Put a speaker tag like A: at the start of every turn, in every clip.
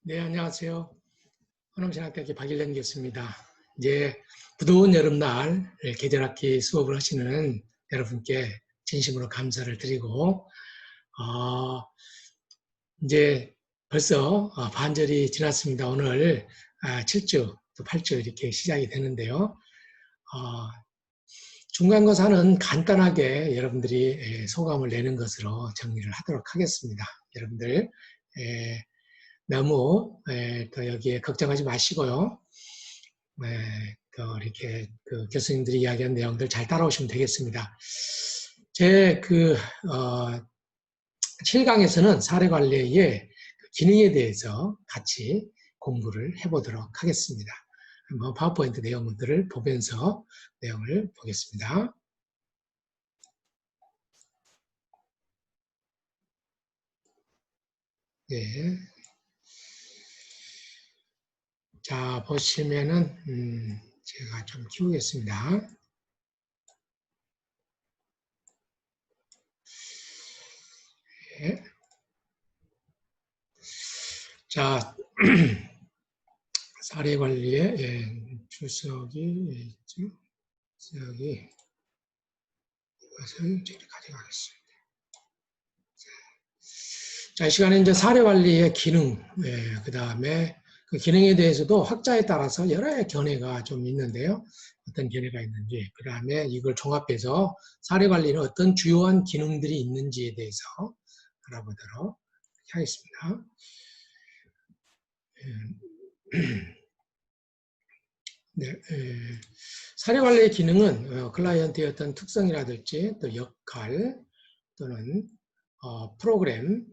A: 네, 안녕하세요. 호남신학대학교 박일련 교수입니다. 이제 무더운 여름날 계절학기 수업을 하시는 여러분께 진심으로 감사를 드리고, 어, 이제 벌써 반절이 지났습니다. 오늘 7주, 또 8주 이렇게 시작이 되는데요. 중간고사는 간단하게 여러분들이 소감을 내는 것으로 정리를 하도록 하겠습니다. 여러분들 너무 또 여기에 걱정하지 마시고요. 또 이렇게 그 교수님들이 이야기한 내용들 잘 따라오시면 되겠습니다. 제 7강에서는 사례관리의 기능에 대해서 같이 공부를 해보도록 하겠습니다. 한번 파워포인트 내용들을 보면서 내용을 보겠습니다. 네. 자, 보시면은, 제가 좀 키우겠습니다. 네. 자, 사례관리의 출석이 있죠. 여기 이것을 저리 가져가겠습니다. 자, 이 시간에 이제 사례관리의 기능, 그 다음에 그 기능에 대해서도 학자에 따라서 여러 견해가 좀 있는데요. 어떤 견해가 있는지, 그 다음에 이걸 종합해서 사례관리는 어떤 주요한 기능들이 있는지에 대해서 알아보도록 하겠습니다. 네, 사례관리의 기능은 클라이언트의 어떤 특성이라든지 또 역할 또는 프로그램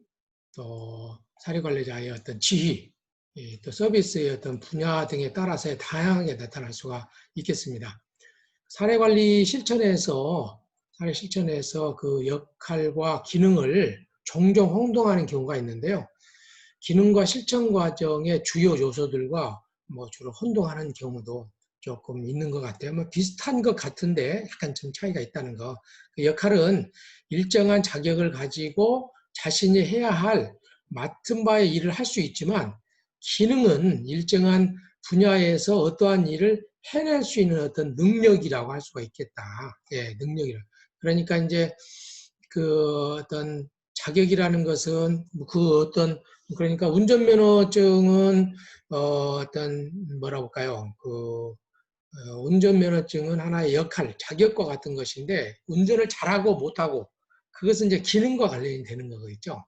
A: 또 사례관리자의 어떤 지휘 또 서비스의 어떤 분야 등에 따라서 다양하게 나타날 수가 있겠습니다. 사례관리 실천에서 그 역할과 기능을 종종 혼동하는 경우가 있는데요. 기능과 실천 과정의 주요 요소들과 주로 혼동하는 경우도 조금 있는 것 같아요. 비슷한 것 같은데 약간 좀 차이가 있다는 거. 그 역할은 일정한 자격을 가지고 자신이 해야 할 맡은 바의 일을 할 수 있지만 기능은 일정한 분야에서 어떠한 일을 해낼 수 있는 어떤 능력이라고 할 수가 있겠다. 예, 능력이라. 그러니까 이제 그 어떤 자격이라는 것은 그러니까 운전면허증은 어떤 뭐라 볼까요? 운전면허증은 하나의 역할, 자격과 같은 것인데 운전을 잘하고 못하고 그것은 이제 기능과 관련이 되는 거겠죠.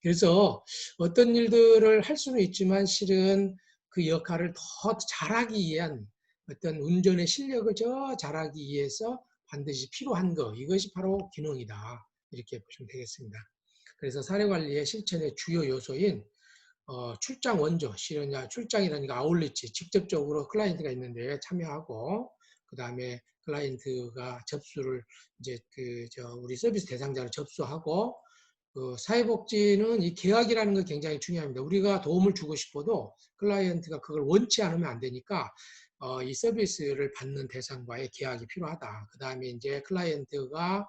A: 그래서 어떤 일들을 할 수는 있지만 실은 그 역할을 더 잘하기 위한 어떤 운전의 실력을 더 잘하기 위해서 반드시 필요한 거, 이것이 바로 기능이다. 이렇게 보시면 되겠습니다. 그래서 사례관리의 실천의 주요 요소인 출장 원조, 실은 출장이라니까 아울리치, 직접적으로 클라이언트가 있는데 참여하고, 그 다음에 클라이언트가 접수를 이제 우리 서비스 대상자를 접수하고, 사회복지는 이 계약이라는 게 굉장히 중요합니다. 우리가 도움을 주고 싶어도 클라이언트가 그걸 원치 않으면 안 되니까 이 서비스를 받는 대상과의 계약이 필요하다. 그 다음에 이제 클라이언트가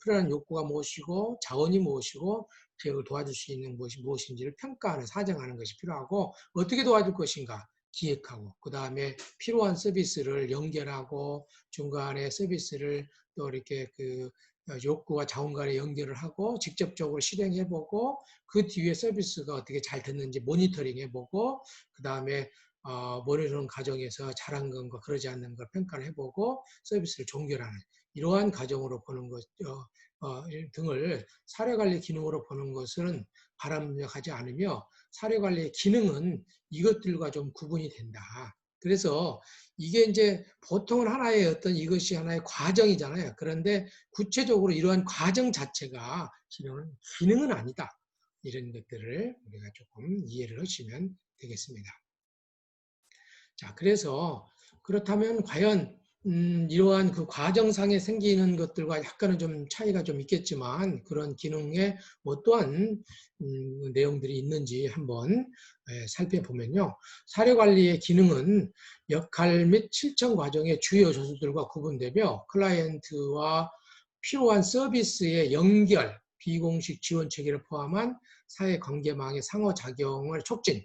A: 필요한 욕구가 무엇이고 자원이 무엇이고 계획을 도와줄 수 있는 것이 무엇인지를 평가하는, 사정하는 것이 필요하고 어떻게 도와줄 것인가 기획하고 그 다음에 필요한 서비스를 연결하고 중간에 서비스를 또 이렇게 욕구와 자원 간의 연결을 하고 직접적으로 실행해보고 그 뒤에 서비스가 어떻게 잘 됐는지 모니터링 해보고 그 다음에 모니터링 과정에서 잘한 건가 그러지 않는 걸 평가를 해보고 서비스를 종결하는 이러한 과정으로 보는 것 등을 사례관리 기능으로 보는 것은 바람직하지 않으며 사례관리의 기능은 이것들과 좀 구분이 된다. 그래서 이게 이제 보통은 하나의 어떤 이것이 하나의 과정이잖아요. 그런데 구체적으로 이러한 과정 자체가 기능은 아니다. 이런 것들을 우리가 조금 이해를 하시면 되겠습니다. 자, 그래서 그렇다면 과연 이러한 그 과정상에 생기는 것들과 약간은 좀 차이가 좀 있겠지만 그런 기능에 어떠한 내용들이 있는지 한번 살펴보면요. 사례관리의 기능은 역할 및 실천 과정의 주요 요소들과 구분되며 클라이언트와 필요한 서비스의 연결, 비공식 지원 체계를 포함한 사회관계망의 상호작용을 촉진,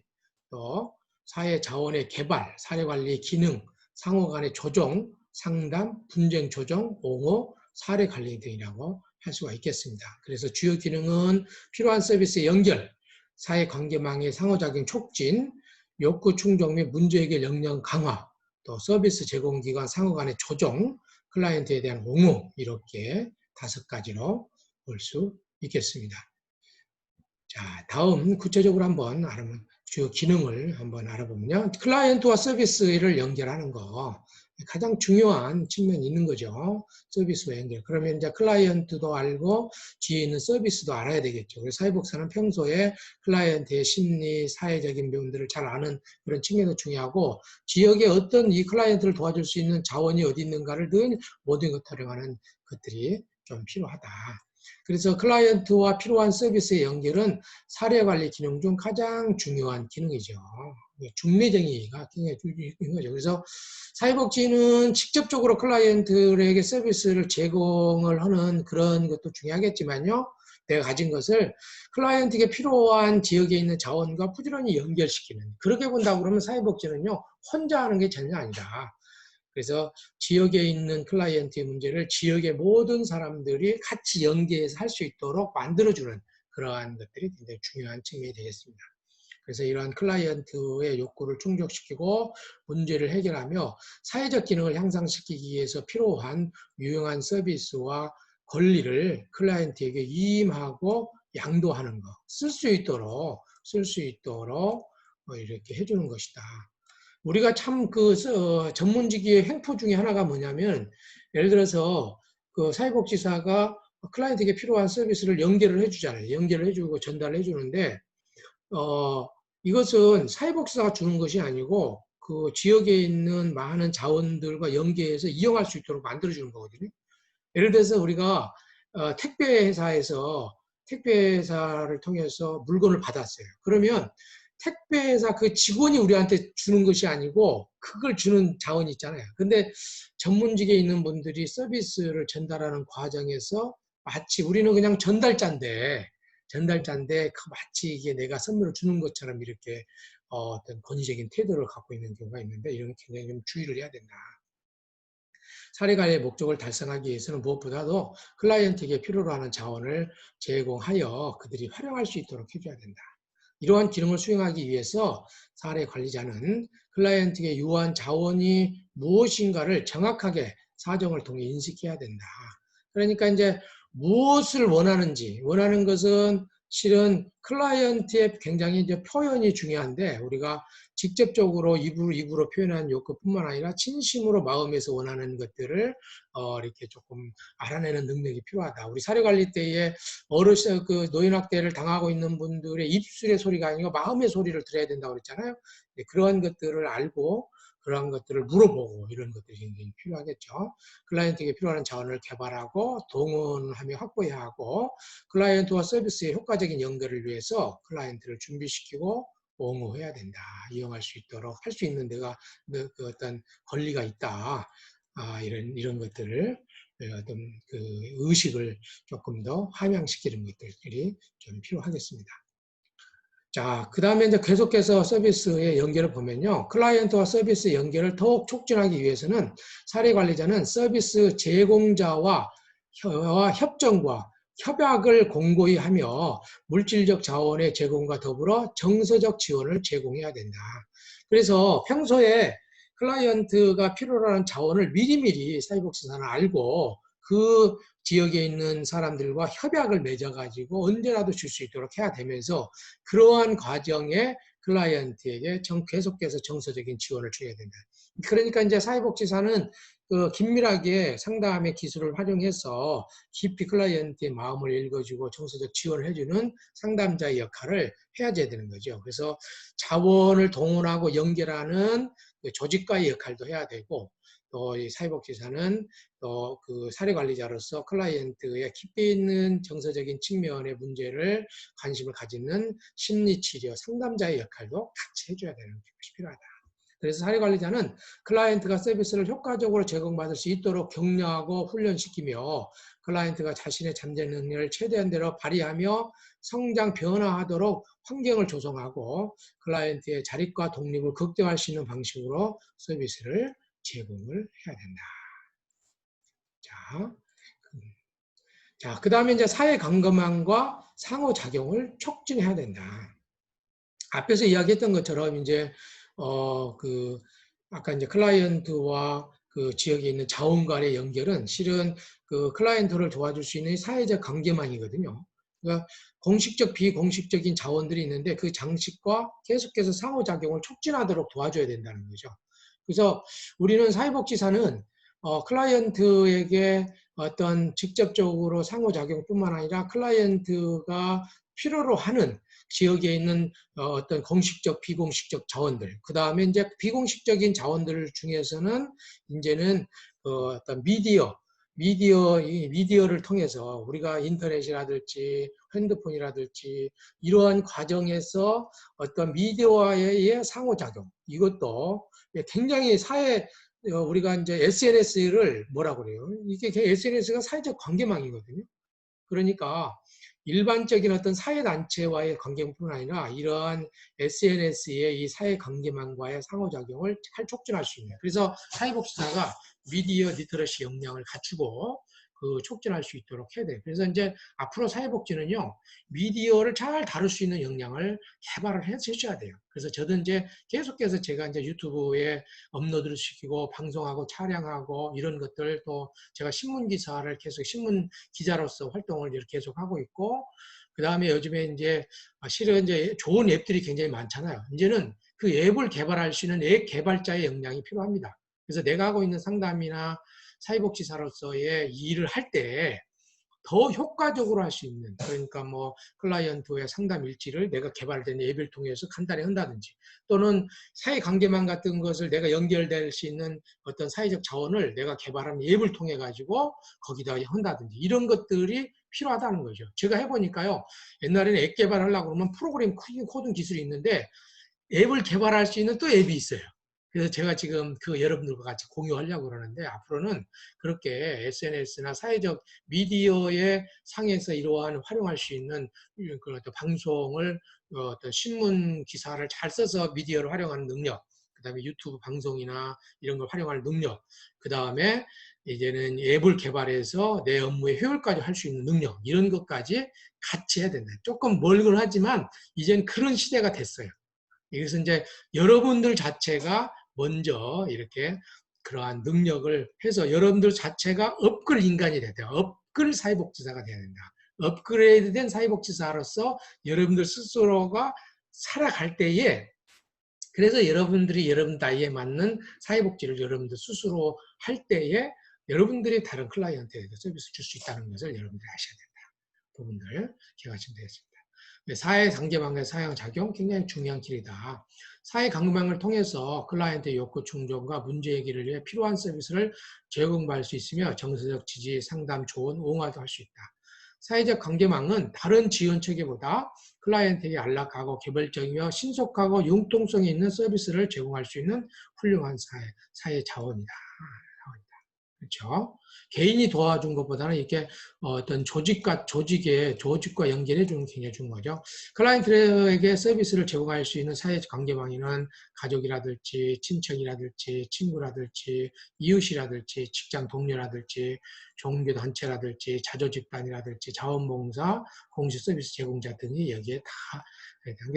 A: 또 사회 자원의 개발, 사례관리 기능, 상호 간의 조정, 상담, 분쟁 조정, 옹호, 사례 관리 등이라고 할 수가 있겠습니다. 그래서 주요 기능은 필요한 서비스의 연결, 사회관계망의 상호작용 촉진, 욕구 충족 및 문제 해결 역량 강화, 또 서비스 제공기관 상호 간의 조정, 클라이언트에 대한 옹호, 이렇게 5가지로 볼 수 있겠습니다. 자, 다음 구체적으로 한번 주요 기능을 한번 알아보면요. 클라이언트와 서비스를 연결하는 거 가장 중요한 측면이 있는 거죠. 서비스와 연결. 그러면 이제 클라이언트도 알고 뒤에 있는 서비스도 알아야 되겠죠. 그래서 사회복사는 평소에 클라이언트의 심리, 사회적인 부분들을 잘 아는 그런 측면도 중요하고 지역에 어떤 이 클라이언트를 도와줄 수 있는 자원이 어디 있는가를 늘 모든 것 활용하는 것들이 좀 필요하다. 그래서 클라이언트와 필요한 서비스의 연결은 사례관리 기능 중 가장 중요한 기능이죠. 중매쟁이가 굉장히 중요한 거죠. 그래서 사회복지는 직접적으로 클라이언트에게 서비스를 제공을 하는 그런 것도 중요하겠지만요. 내가 가진 것을 클라이언트에게 필요한 지역에 있는 자원과 부지런히 연결시키는, 그렇게 본다고 그러면 사회복지는요, 혼자 하는 게 전혀 아니다. 그래서 지역에 있는 클라이언트의 문제를 지역의 모든 사람들이 같이 연계해서 할 수 있도록 만들어주는 그러한 것들이 굉장히 중요한 측면이 되겠습니다. 그래서 이러한 클라이언트의 욕구를 충족시키고 문제를 해결하며 사회적 기능을 향상시키기 위해서 필요한 유용한 서비스와 권리를 클라이언트에게 위임하고 양도하는 것, 쓸 수 있도록 이렇게 해주는 것이다. 우리가 참 전문직의 횡포 중에 하나가 뭐냐면, 예를 들어서 그 사회복지사가 클라이언트에게 필요한 서비스를 연결을 해주잖아요. 연결을 해주고 전달을 해주는데, 이것은 사회복지사가 주는 것이 아니고 그 지역에 있는 많은 자원들과 연계해서 이용할 수 있도록 만들어주는 거거든요. 예를 들어서 우리가 택배회사를 통해서 물건을 받았어요. 그러면 택배회사 그 직원이 우리한테 주는 것이 아니고 그걸 주는 자원이 있잖아요. 근데 전문직에 있는 분들이 서비스를 전달하는 과정에서 마치 우리는 그냥 전달자인데 마치 이게 내가 선물을 주는 것처럼 이렇게 어떤 권위적인 태도를 갖고 있는 경우가 있는데, 이런 게 굉장히 좀 주의를 해야 된다. 사례관리의 목적을 달성하기 위해서는 무엇보다도 클라이언트에게 필요로 하는 자원을 제공하여 그들이 활용할 수 있도록 해줘야 된다. 이러한 기능을 수행하기 위해서 사례관리자는 클라이언트에게 요구한 자원이 무엇인가를 정확하게 사정을 통해 인식해야 된다. 그러니까 이제 무엇을 원하는 것은 실은 클라이언트의 굉장히 이제 표현이 중요한데, 우리가 직접적으로 입으로 표현하는 욕구뿐만 아니라 진심으로 마음에서 원하는 것들을 이렇게 조금 알아내는 능력이 필요하다. 우리 사례관리 때에 어르신 노인학대를 당하고 있는 분들의 입술의 소리가 아니고 마음의 소리를 들어야 된다고 그랬잖아요. 그러한 것들을 알고 그러한 것들을 물어보고 이런 것들이 굉장히 필요하겠죠. 클라이언트에게 필요한 자원을 개발하고 동원하며 확보해야 하고, 클라이언트와 서비스의 효과적인 연결을 위해서 클라이언트를 준비시키고 옹호해야 된다. 이용할 수 있도록 할 수 있는 내가 그 어떤 권리가 있다. 이런 것들을 어떤 그 의식을 조금 더 함양시키는 것들이 좀 필요하겠습니다. 자, 그 다음에 이제 계속해서 서비스의 연결을 보면요. 클라이언트와 서비스 연결을 더욱 촉진하기 위해서는 사례관리자는 서비스 제공자와 협정과 협약을 공고히 하며 물질적 자원의 제공과 더불어 정서적 지원을 제공해야 된다. 그래서 평소에 클라이언트가 필요로 하는 자원을 미리미리 사회복지사는 알고 그 지역에 있는 사람들과 협약을 맺어가지고 언제라도 줄 수 있도록 해야 되면서, 그러한 과정에 클라이언트에게 계속해서 정서적인 지원을 줘야 된다. 그러니까 이제 사회복지사는 그 긴밀하게 상담의 기술을 활용해서 깊이 클라이언트의 마음을 읽어주고 정서적 지원을 해주는 상담자의 역할을 해야지 되는 거죠. 그래서 자원을 동원하고 연결하는 그 조직과의 역할도 해야 되고, 또 이 사회복지사는 또 그 사례관리자로서 클라이언트의 깊이 있는 정서적인 측면의 문제를 관심을 가지는 심리치료 상담자의 역할도 같이 해줘야 되는 것이 필요하다. 그래서 사례관리자는 클라이언트가 서비스를 효과적으로 제공받을 수 있도록 격려하고 훈련시키며 클라이언트가 자신의 잠재 능력을 최대한대로 발휘하며 성장 변화하도록 환경을 조성하고 클라이언트의 자립과 독립을 극대화할 수 있는 방식으로 서비스를 제공을 해야 된다. 그 다음에 이제 사회 감금망과 상호작용을 촉진해야 된다. 앞에서 이야기했던 것처럼 이제 아까 이제 클라이언트와 그 지역에 있는 자원 간의 연결은 실은 그 클라이언트를 도와줄 수 있는 사회적 관계망이거든요. 그러니까 공식적, 비공식적인 자원들이 있는데 그 장식과 계속해서 상호작용을 촉진하도록 도와줘야 된다는 거죠. 그래서 우리는 사회복지사는 클라이언트에게 어떤 직접적으로 상호작용뿐만 아니라 클라이언트가 필요로 하는 지역에 있는 어떤 공식적, 비공식적 자원들, 그 다음에 이제 비공식적인 자원들 중에서는 이제는 어떤 미디어를 통해서 우리가 인터넷이라든지 핸드폰이라든지 이러한 과정에서 어떤 미디어와의 상호작용, 이것도 굉장히 우리가 이제 SNS를 뭐라고 그래요? 이게 SNS가 사회적 관계망이거든요. 그러니까 일반적인 어떤 사회단체와의 관계뿐만 아니라 이러한 SNS의 이 사회관계망과의 상호작용을 잘 촉진할 수 있는, 그래서 사회복지사가 미디어 리터러시 역량을 갖추고 촉진할 수 있도록 해야 돼요. 그래서 이제 앞으로 사회복지는요, 미디어를 잘 다룰 수 있는 역량을 개발을 해주셔야 돼요. 그래서 저도 이제 계속해서 제가 이제 유튜브에 업로드를 시키고 방송하고 촬영하고 이런 것들, 또 제가 신문 기사를 계속 신문 기자로서 활동을 이렇게 계속 하고 있고, 그 다음에 요즘에 이제 실은 이제 좋은 앱들이 굉장히 많잖아요. 이제는 그 앱을 개발할 수 있는 앱 개발자의 역량이 필요합니다. 그래서 내가 하고 있는 상담이나 사회복지사로서의 일을 할 때 더 효과적으로 할 수 있는, 그러니까 뭐 클라이언트의 상담 일지를 내가 개발된 앱을 통해서 간단히 한다든지, 또는 사회관계망 같은 것을 내가 연결될 수 있는 어떤 사회적 자원을 내가 개발한 앱을 통해 가지고 거기다 한다든지, 이런 것들이 필요하다는 거죠. 제가 해보니까요, 옛날에는 앱 개발하려고 그러면 프로그램 코딩 기술이 있는데 앱을 개발할 수 있는 또 앱이 있어요. 그래서 제가 지금 여러분들과 같이 공유하려고 그러는데, 앞으로는 그렇게 SNS나 사회적 미디어의 상에서 이러한 활용할 수 있는 그런 방송을, 어떤 신문 기사를 잘 써서 미디어를 활용하는 능력, 그 다음에 유튜브 방송이나 이런 걸 활용할 능력, 그 다음에 이제는 앱을 개발해서 내 업무의 효율까지 할 수 있는 능력, 이런 것까지 같이 해야 된다. 조금 멀긴 하지만 이제는 그런 시대가 됐어요. 이것은 이제 여러분들 자체가 먼저 이렇게 그러한 능력을 해서 여러분들 자체가 업글 인간이 돼야 돼요. 업글 사회복지사가 돼야 된다. 업그레이드된 사회복지사로서 여러분들 스스로가 살아갈 때에, 그래서 여러분들이 여러분 나이에 맞는 사회복지를 여러분들 스스로 할 때에 여러분들이 다른 클라이언트에게 서비스 줄 수 있다는 것을 여러분들이 아셔야 된다. 부분들 기억하시면 되겠습니다. 사회 관계망의 사용작용 굉장히 중요한 길이다. 사회 관계망을 통해서 클라이언트의 욕구 충족과 문제 해결을 위해 필요한 서비스를 제공받을 수 있으며 정서적 지지, 상담, 조언, 옹호도 할 수 있다. 사회적 관계망은 다른 지원 체계보다 클라이언트에게 안락하고 개별적이며 신속하고 융통성이 있는 서비스를 제공할 수 있는 훌륭한 사회 자원이다. 그렇죠? 개인이 도와준 것보다는 이렇게 어떤 조직과 조직과 연결해 주는 게 굉장히 중요하죠. 클라이언트에게 서비스를 제공할 수 있는 사회적 관계망에는 가족이라든지 친척이라든지 친구라든지 이웃이라든지 직장 동료라든지 종교 단체라든지 자조 집단이라든지 자원봉사, 공식 서비스 제공자 등이 여기에 다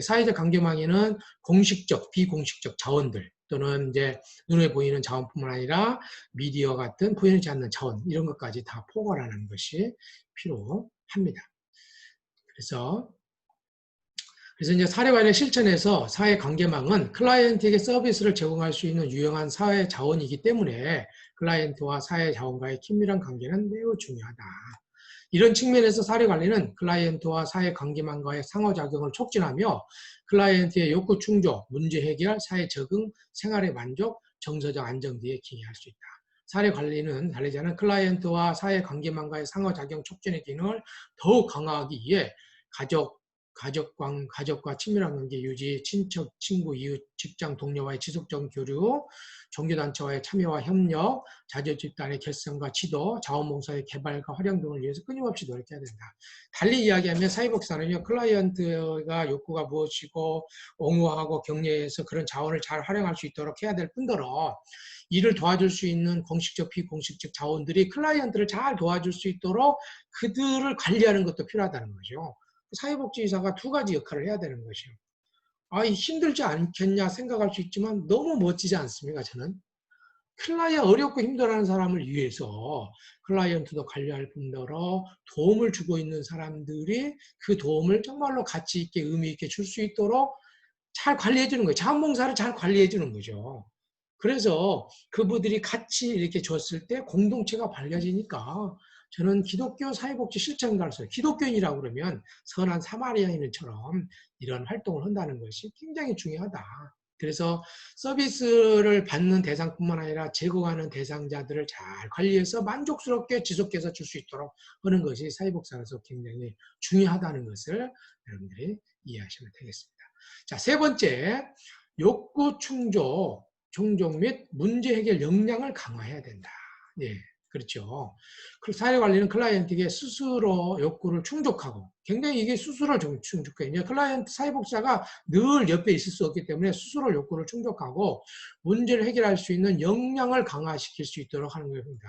A: 사회적 관계망에는 공식적, 비공식적 자원들, 또는 이제 눈에 보이는 자원뿐만 아니라 미디어 같은 보이지 않는 자원, 이런 것까지 다 포괄하는 것이 필요합니다. 그래서 이제 사례관리 실천에서 사회 관계망은 클라이언트에게 서비스를 제공할 수 있는 유용한 사회 자원이기 때문에 클라이언트와 사회 자원과의 긴밀한 관계는 매우 중요하다. 이런 측면에서 사례관리는 클라이언트와 사회 관계망과의 상호작용을 촉진하며 클라이언트의 욕구 충족, 문제 해결, 사회 적응, 생활의 만족, 정서적 안정 등에 기여할 수 있다. 사례자는 클라이언트와 사회 관계망과의 상호작용 촉진의 기능을 더욱 강화하기 위해 가족, 가족과 친밀한 관계 유지, 친척, 친구, 이웃, 직장 동료와의 지속적인 교류, 종교단체와의 참여와 협력, 자녀집단의 결성과 지도, 자원봉사의 개발과 활용 등을 위해서 끊임없이 노력해야 된다. 달리 이야기하면 사회복지사는요, 클라이언트가 욕구가 무엇이고 옹호하고 격려해서 그런 자원을 잘 활용할 수 있도록 해야 될 뿐더러 이를 도와줄 수 있는 공식적, 비공식적 자원들이 클라이언트를 잘 도와줄 수 있도록 그들을 관리하는 것도 필요하다는 거죠. 사회복지사가 두 가지 역할을 해야 되는 것이요. 힘들지 않겠냐 생각할 수 있지만 너무 멋지지 않습니까, 저는? 어렵고 힘들어하는 사람을 위해서 클라이언트도 관리할 뿐더러 도움을 주고 있는 사람들이 그 도움을 정말로 가치 있게 의미 있게 줄 수 있도록 잘 관리해 주는 거예요. 자원봉사를 잘 관리해 주는 거죠. 그래서 그분들이 같이 이렇게 줬을 때 공동체가 발려지니까 저는 기독교 사회복지 실천가로서 기독교인이라고 그러면 선한 사마리아인처럼 이런 활동을 한다는 것이 굉장히 중요하다. 그래서 서비스를 받는 대상뿐만 아니라 제공하는 대상자들을 잘 관리해서 만족스럽게 지속해서 줄 수 있도록 하는 것이 사회복지사로서 굉장히 중요하다는 것을 여러분들이 이해하시면 되겠습니다. 자, 세 번째, 욕구 충족 및 문제 해결 역량을 강화해야 된다. 예, 그렇죠. 사회관리는 클라이언트에게 스스로 욕구를 충족하고, 굉장히 이게 스스로 충족해요. 클라이언트 사회복지사가 늘 옆에 있을 수 없기 때문에 스스로 욕구를 충족하고 문제를 해결할 수 있는 역량을 강화시킬 수 있도록 하는 겁니다.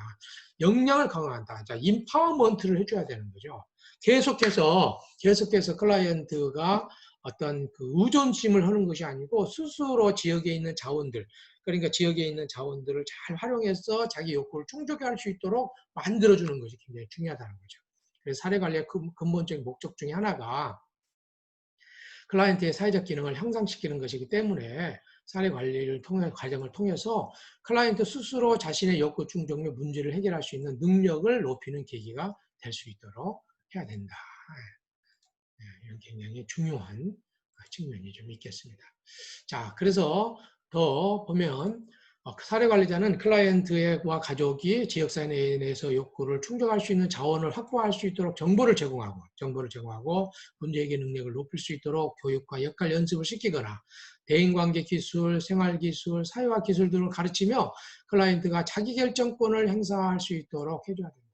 A: 역량을 강화한다. 자, 임파워먼트를 해줘야 되는 거죠. 계속해서 클라이언트가 어떤 그 의존심을 하는 것이 아니고 스스로 지역에 있는 자원들, 그러니까 지역에 있는 자원들을 잘 활용해서 자기 욕구를 충족할 수 있도록 만들어주는 것이 굉장히 중요하다는 거죠. 그래서 사례관리의 근본적인 목적 중에 하나가 클라이언트의 사회적 기능을 향상시키는 것이기 때문에 사례관리를 통한 과정을 통해서 클라이언트 스스로 자신의 욕구 충족 및 문제를 해결할 수 있는 능력을 높이는 계기가 될 수 있도록 해야 된다. 이런 굉장히 중요한 측면이 좀 있겠습니다. 자, 그래서 더 보면 사례관리자는 클라이언트와 가족이 지역사회 내에서 욕구를 충족할 수 있는 자원을 확보할 수 있도록 정보를 제공하고 문제해결 능력을 높일 수 있도록 교육과 역할 연습을 시키거나 대인관계 기술, 생활기술, 사회화 기술 등을 가르치며 클라이언트가 자기결정권을 행사할 수 있도록 해줘야 됩니다.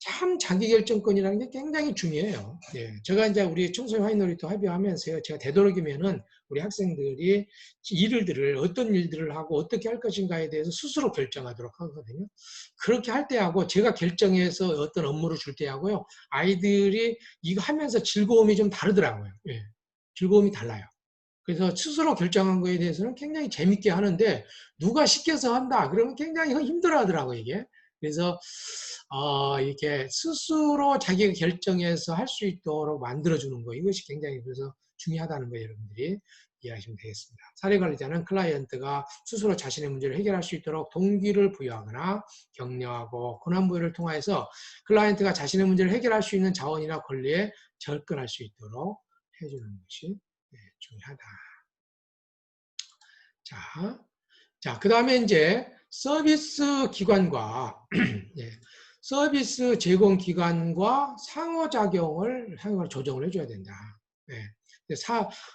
A: 참 자기결정권이라는 게 굉장히 중요해요. 예, 제가 이제 우리 청소년 화이트놀이터 합의하면서요, 제가 되도록이면은 우리 학생들이 어떤 일들을 하고 어떻게 할 것인가에 대해서 스스로 결정하도록 하거든요. 그렇게 할 때하고 제가 결정해서 어떤 업무를 줄 때하고요, 아이들이 이거 하면서 즐거움이 좀 다르더라고요. 예, 즐거움이 달라요. 그래서 스스로 결정한 거에 대해서는 굉장히 재밌게 하는데 누가 시켜서 한다 그러면 굉장히 힘들어 하더라고요, 이게. 그래서 이렇게 스스로 자기가 결정해서 할 수 있도록 만들어주는 거, 이것이 굉장히 그래서 중요하다는 거 여러분들이 이해하시면 되겠습니다. 사례관리자는 클라이언트가 스스로 자신의 문제를 해결할 수 있도록 동기를 부여하거나 격려하고 권한부여를 통해서 클라이언트가 자신의 문제를 해결할 수 있는 자원이나 권리에 접근할 수 있도록 해주는 것이 중요하다. 자, 그 다음에 이제 서비스 기관과 서비스 제공 기관과 상호작용을 조정을 해줘야 된다.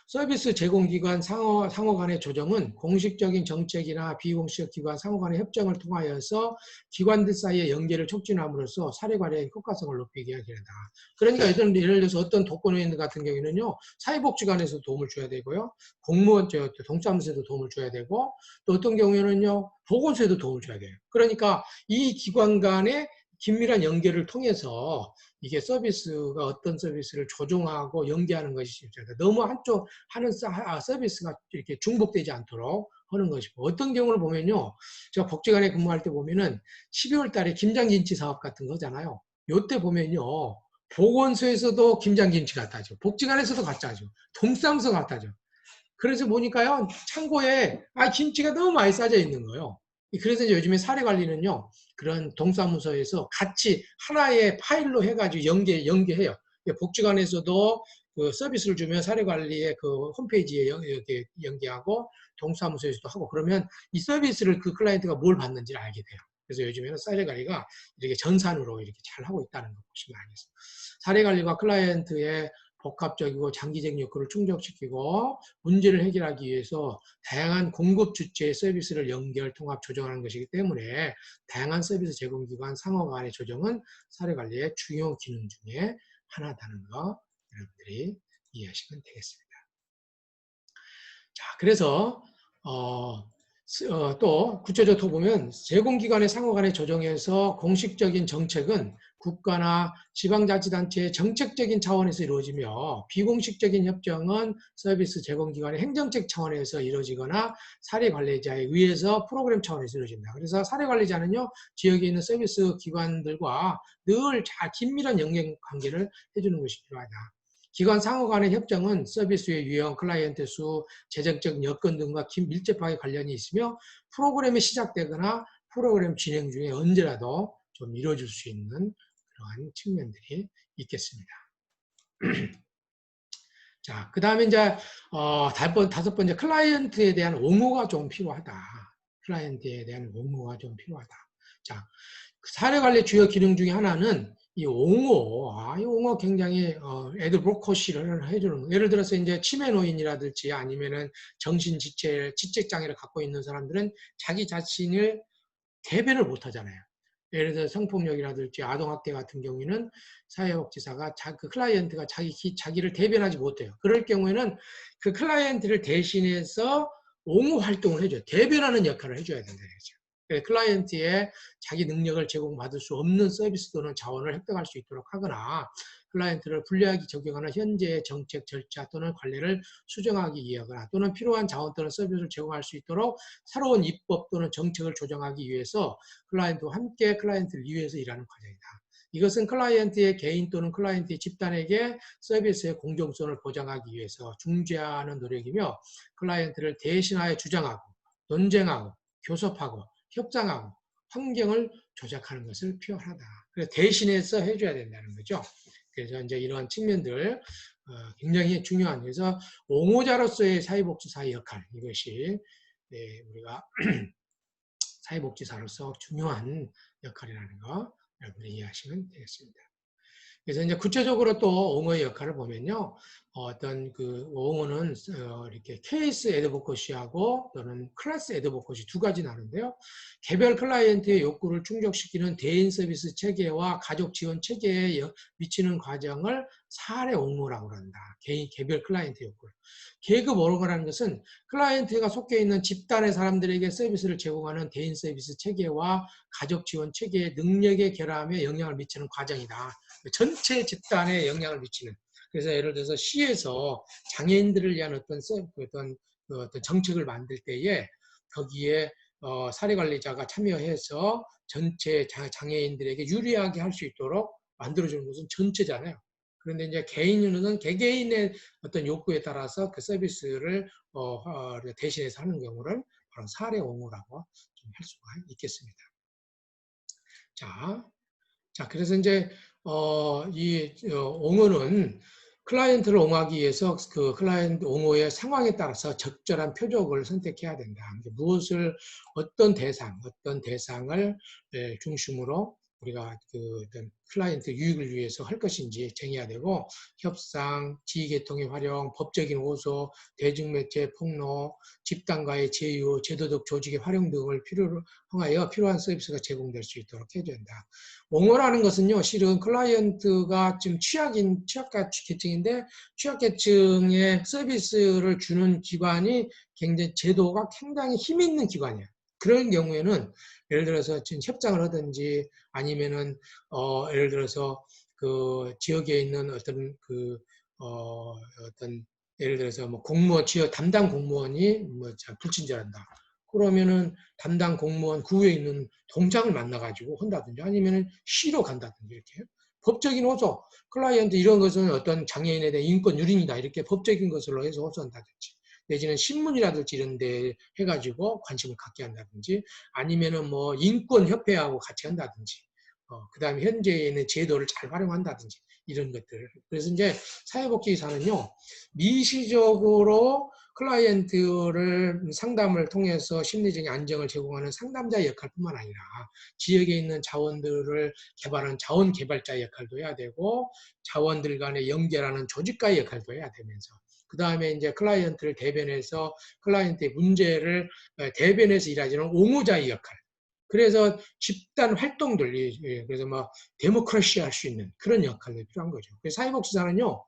A: 서비스 제공기관 상호 간의 조정은 공식적인 정책이나 비공식 기관 상호 간의 협정을 통하여서 기관들 사이의 연계를 촉진함으로써 사례관리의 효과성을 높이게 해야 된다. 그러니까 예를 들어서 어떤 독거노인 같은 경우에는요, 사회복지관에서 도움을 줘야 되고요, 공무원, 동사무소에도 도움을 줘야 되고, 또 어떤 경우에는요, 보건소에도 도움을 줘야 돼요. 그러니까 이 기관 간의 긴밀한 연계를 통해서 이게 서비스가 어떤 서비스를 조정하고 연계하는 것이 너무 한쪽 하는 서비스가 이렇게 중복되지 않도록 하는 것이고, 어떤 경우를 보면요, 제가 복지관에 근무할 때 보면은 12월 달에 김장김치 사업 같은 거잖아요. 요때 보면요, 보건소에서도 김장김치 갖다 줘, 복지관에서도 갖다 줘, 동사무소 갖다 줘. 그래서 보니까요, 창고에 김치가 너무 많이 싸져 있는 거예요. 그래서 이제 요즘에 사례관리는요, 그런 동사무소에서 같이 하나의 파일로 해가지고 연계해요. 복지관에서도 그 서비스를 주면 사례관리의 그 홈페이지에 연계하고 동사무소에서도 하고, 그러면 이 서비스를 그 클라이언트가 뭘 받는지를 알게 돼요. 그래서 요즘에는 사례관리가 이렇게 전산으로 이렇게 잘 하고 있다는 거 보시면 알겠습니다. 사례관리가 클라이언트의 복합적이고 장기적 욕구를 충족시키고 문제를 해결하기 위해서 다양한 공급 주체의 서비스를 연결, 통합, 조정하는 것이기 때문에 다양한 서비스 제공기관 상호 간의 조정은 사례관리의 중요 기능 중에 하나다는 거 여러분들이 이해하시면 되겠습니다. 자, 그래서 또 구체적으로 보면 제공기관의 상호 간의 조정에서 공식적인 정책은 국가나 지방자치단체의 정책적인 차원에서 이루어지며 비공식적인 협정은 서비스 제공기관의 행정적 차원에서 이루어지거나 사례관리자에 의해서 프로그램 차원에서 이루어진다. 그래서 사례관리자는요, 지역에 있는 서비스 기관들과 늘 잘 긴밀한 연계관계를 해주는 것이 필요하다. 기관 상호 간의 협정은 서비스의 유형, 클라이언트 수, 재정적 여건 등과 밀접하게 관련이 있으며 프로그램이 시작되거나 프로그램 진행 중에 언제라도 좀 이루어질 수 있는 그러한 측면들이 있겠습니다. 자, 그 다음에 이제 다섯 번째 클라이언트에 대한 옹호가 좀 필요하다. 클라이언트에 대한 옹호가 좀 필요하다. 자, 사례관리 주요 기능 중에 하나는 이 옹호, 이 옹호 굉장히 애드보커시를 해주는 거. 예를 들어서 이제 치매 노인이라든지 아니면은 정신 지적 장애를 갖고 있는 사람들은 자기 자신을 대변을 못 하잖아요. 예를 들어 성폭력이라든지 아동학대 같은 경우에는 사회복지사가 그 클라이언트가 자기를 대변하지 못해요. 그럴 경우에는 그 클라이언트를 대신해서 옹호 활동을 해줘요. 대변하는 역할을 해줘야 된다는 거죠. 클라이언트의 자기 능력을 제공받을 수 없는 서비스 또는 자원을 획득할 수 있도록 하거나 클라이언트를 불리하게 적용하는 현재의 정책 절차 또는 관례를 수정하기 위하거나 또는 필요한 자원 또는 서비스를 제공할 수 있도록 새로운 입법 또는 정책을 조정하기 위해서 클라이언트와 함께 클라이언트를 위해서 일하는 과정이다. 이것은 클라이언트의 개인 또는 클라이언트의 집단에게 서비스의 공정성을 보장하기 위해서 중재하는 노력이며 클라이언트를 대신하여 주장하고 논쟁하고 교섭하고 협상하고 환경을 조작하는 것을 표현하다. 그래서 대신해서 해줘야 된다는 거죠. 그래서 이제 이러한 측면들 굉장히 중요한, 그래서 옹호자로서의 사회복지사의 역할, 이것이 우리가 사회복지사로서 중요한 역할이라는 거 여러분들이 이해하시면 되겠습니다. 그래서 이제 구체적으로 또 옹호의 역할을 보면요, 어떤 그 옹호는 이렇게 케이스 애드보커시하고 또는 클래스 애드보커시 두 가지 나는데요. 개별 클라이언트의 욕구를 충족시키는 대인 서비스 체계와 가족 지원 체계에 미치는 과정을 사례 옹호라고 한다. 개별 클라이언트 욕구를. 계급 옹호라는 것은 클라이언트가 속해 있는 집단의 사람들에게 서비스를 제공하는 대인 서비스 체계와 가족 지원 체계의 능력의 결함에 영향을 미치는 과정이다. 전체 집단에 영향을 미치는. 그래서 예를 들어서 시에서 장애인들을 위한 어떤 정책을 만들 때에 거기에 사례관리자가 참여해서 전체 장애인들에게 유리하게 할 수 있도록 만들어주는 것은 전체잖아요. 그런데 이제 개인은 개개인의 어떤 욕구에 따라서 그 서비스를 대신해서 하는 경우를 바로 사례 옹호라고 좀 할 수가 있겠습니다. 자, 그래서 이제 이 옹호는 클라이언트를 옹호하기 위해서 그 클라이언트 옹호의 상황에 따라서 적절한 표적을 선택해야 된다. 무엇을 어떤 대상을 중심으로 우리가 그 어떤 클라이언트 유익을 위해서 할 것인지 정해야 되고, 협상, 지휘계통의 활용, 법적인 호소, 대중매체 폭로, 집단과의 제휴, 제도적 조직의 활용 등을 필요로 하여 필요한 서비스가 제공될 수 있도록 해야 된다. 옹호라는 것은요, 실은 클라이언트가 지금 취약계층인데 취약계층의 서비스를 주는 기관이 굉장히 제도가 상당히 힘 있는 기관이에요. 그런 경우에는 예를 들어서 지금 협상을 하든지 아니면은 예를 들어서 그 지역에 있는 어떤 예를 들어서 뭐 공무원 지역 담당 공무원이 뭐 불친절한다. 그러면은 담당 공무원 그 위에 있는 동장을 만나가지고 한다든지 아니면은 시로 간다든지 이렇게 법적인 호소, 클라이언트 이런 것은 어떤 장애인에 대한 인권 유린이다 이렇게 법적인 것으로 해서 호소한다든지 내지는 신문이라든지 이런 데 해가지고 관심을 갖게 한다든지 아니면은 뭐 인권협회하고 같이 한다든지 그 다음에 현재에 있는 제도를 잘 활용한다든지 이런 것들. 그래서 이제 사회복지사는요, 미시적으로 클라이언트를 상담을 통해서 심리적인 안정을 제공하는 상담자의 역할뿐만 아니라 지역에 있는 자원들을 개발하는 자원 개발자의 역할도 해야 되고 자원들 간의 연결하는 조직가의 역할도 해야 되면서 그 다음에 이제 클라이언트를 대변해서 클라이언트의 문제를 대변해서 일하지는 옹호자의 역할. 그래서 집단 활동들, 그래서 막 데모크라시 할 수 있는 그런 역할이 필요한 거죠. 그래서 사회복지사는요,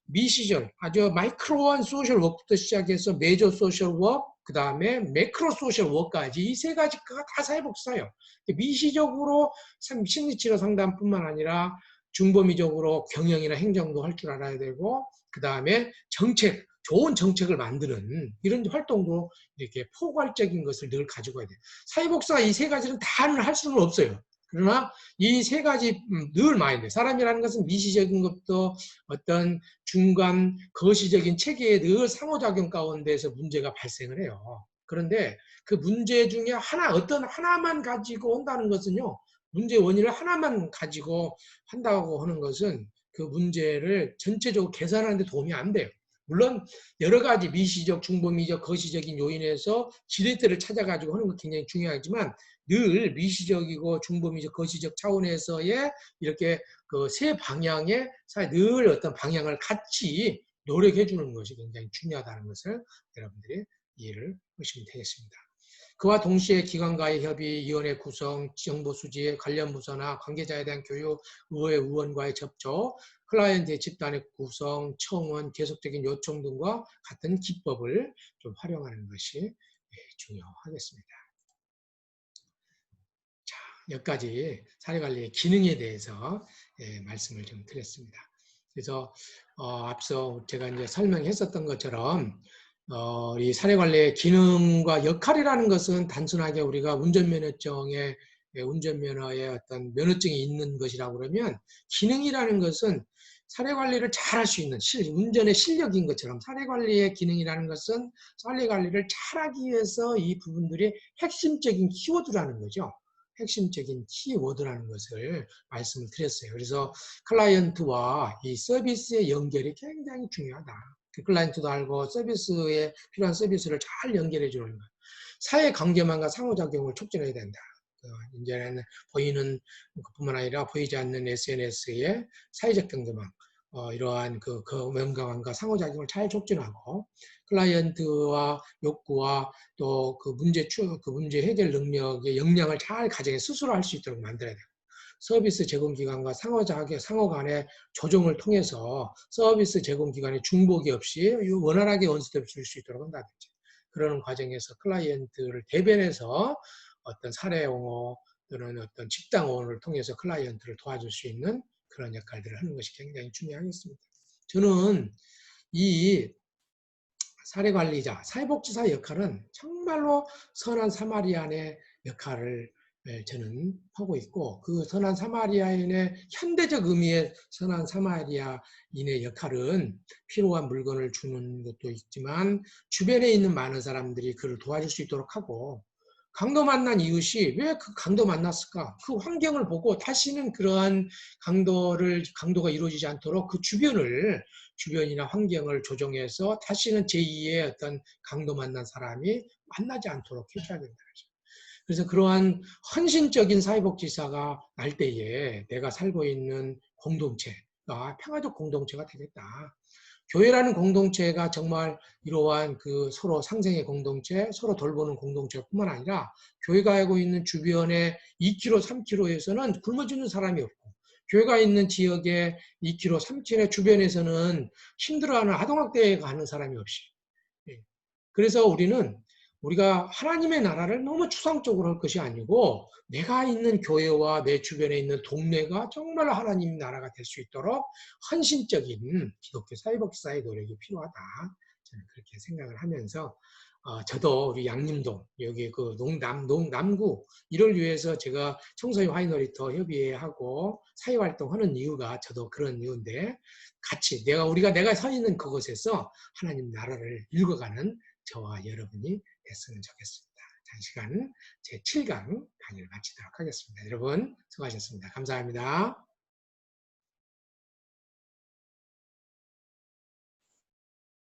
A: 미시절, 아주 마이크로한 소셜 워크부터 시작해서 메이저 소셜 워크, 그 다음에 매크로 소셜 워크까지 이 세 가지가 다 사회복지사예요. 미시적으로 심리치료 상담뿐만 아니라 중범위적으로 경영이나 행정도 할 줄 알아야 되고, 그 다음에 정책, 좋은 정책을 만드는 이런 활동도 이렇게 포괄적인 것을 늘 가지고 가야 돼요. 사회복지사 이 세 가지는 다 할 수는 없어요. 그러나 이 세 가지 늘 마인드. 사람이라는 것은 미시적인 것도 어떤 중간 거시적인 체계에 늘 상호작용 가운데서 문제가 발생을 해요. 그런데 그 문제 중에 하나, 어떤 하나만 가지고 온다는 것은요, 문제 원인을 하나만 가지고 한다고 하는 것은 그 문제를 전체적으로 개선하는 데 도움이 안 돼요. 물론 여러 가지 미시적, 중범위적, 거시적인 요인에서 지렛대를 찾아가지고 하는 건 굉장히 중요하지만 늘 미시적이고 중범위적, 거시적 차원에서의 이렇게 그 세 방향의 늘 어떤 방향을 같이 노력해 주는 것이 굉장히 중요하다는 것을 여러분들이 이해를 하시면 되겠습니다. 그와 동시에 기관과의 협의, 위원회 구성, 정보 수집, 관련 부서나 관계자에 대한 교육, 의회 의원과의 접촉, 클라이언트의 집단의 구성, 청원, 계속적인 요청 등과 같은 기법을 좀 활용하는 것이 중요하겠습니다. 자, 여기까지 사례관리의 기능에 대해서 말씀을 좀 드렸습니다. 그래서 앞서 제가 이제 설명했었던 것처럼 이 사례관리의 기능과 역할이라는 것은 단순하게 우리가 운전면허증에 운전면허에 어떤 면허증이 있는 것이라고 그러면 기능이라는 것은 사례관리를 잘 할 수 있는 운전의 실력인 것처럼 사례관리의 기능이라는 것은 사례관리를 잘하기 위해서 이 부분들이 핵심적인 키워드라는 거죠. 핵심적인 키워드라는 것을 말씀을 드렸어요. 그래서 클라이언트와 이 서비스의 연결이 굉장히 중요하다. 그 클라이언트도 알고 서비스에 필요한 서비스를 잘 연결해 주는 것. 사회관계망과 상호작용을 촉진해야 된다. 이제는 보이는 것뿐만 아니라 보이지 않는 SNS의 사회적 경제망, 이러한 그 명강함과 상호작용을 잘 촉진하고 클라이언트와 욕구와 또 그 문제 해결 능력의 역량을 잘 가정에 스스로 할 수 있도록 만들어야 돼요. 서비스 제공기관과 상호 간의 조정을 통해서 서비스 제공기관의 중복이 없이 원활하게 원스톱 줄 수 있도록 한다든지 그러는 과정에서 클라이언트를 대변해서 어떤 사례옹호 또는 어떤 집단옹호를 통해서 클라이언트를 도와줄 수 있는 그런 역할들을 하는 것이 굉장히 중요하겠습니다. 저는 이 사례관리자, 사회복지사 역할은 정말로 선한 사마리안의 역할을 저는 하고 있고 그 선한 사마리아인의 현대적 의미의 선한 사마리아인의 역할은 필요한 물건을 주는 것도 있지만 주변에 있는 많은 사람들이 그를 도와줄 수 있도록 하고 강도 만난 이웃이 왜 그 강도 만났을까? 그 환경을 보고 다시는 그러한 강도가 이루어지지 않도록 그 주변이나 환경을 조정해서 다시는 제2의 어떤 강도 만난 사람이 만나지 않도록 해줘야 된다. 그래서 그러한 헌신적인 사회복지사가 날 때에 내가 살고 있는 공동체가 평화적 공동체가 되겠다. 교회라는 공동체가 정말 이러한 그 서로 상생의 공동체, 서로 돌보는 공동체뿐만 아니라 교회가 하고 있는 주변의 2km, 3km에서는 굶어 죽는 사람이 없고 교회가 있는 지역의 2km, 3km 주변에서는 힘들어하는 아동학대에 가는 사람이 없이 그래서 우리가 하나님의 나라를 너무 추상적으로 할 것이 아니고 내가 있는 교회와 내 주변에 있는 동네가 정말 하나님 나라가 될 수 있도록 헌신적인 기독교 사회복지사의 노력이 필요하다. 저는 그렇게 생각을 하면서 저도 우리 양림동 여기 그 남구 이를 위해서 제가 청소년 화이너리터 협의회하고 사회활동하는 이유가 저도 그런 이유인데 같이 내가 서 있는 그곳에서 하나님 나라를 읽어가는 저와 여러분이 됐으면 좋겠습니다. 장시간 제7강 강의를 마치도록 하겠습니다. 여러분 수고하셨습니다. 감사합니다.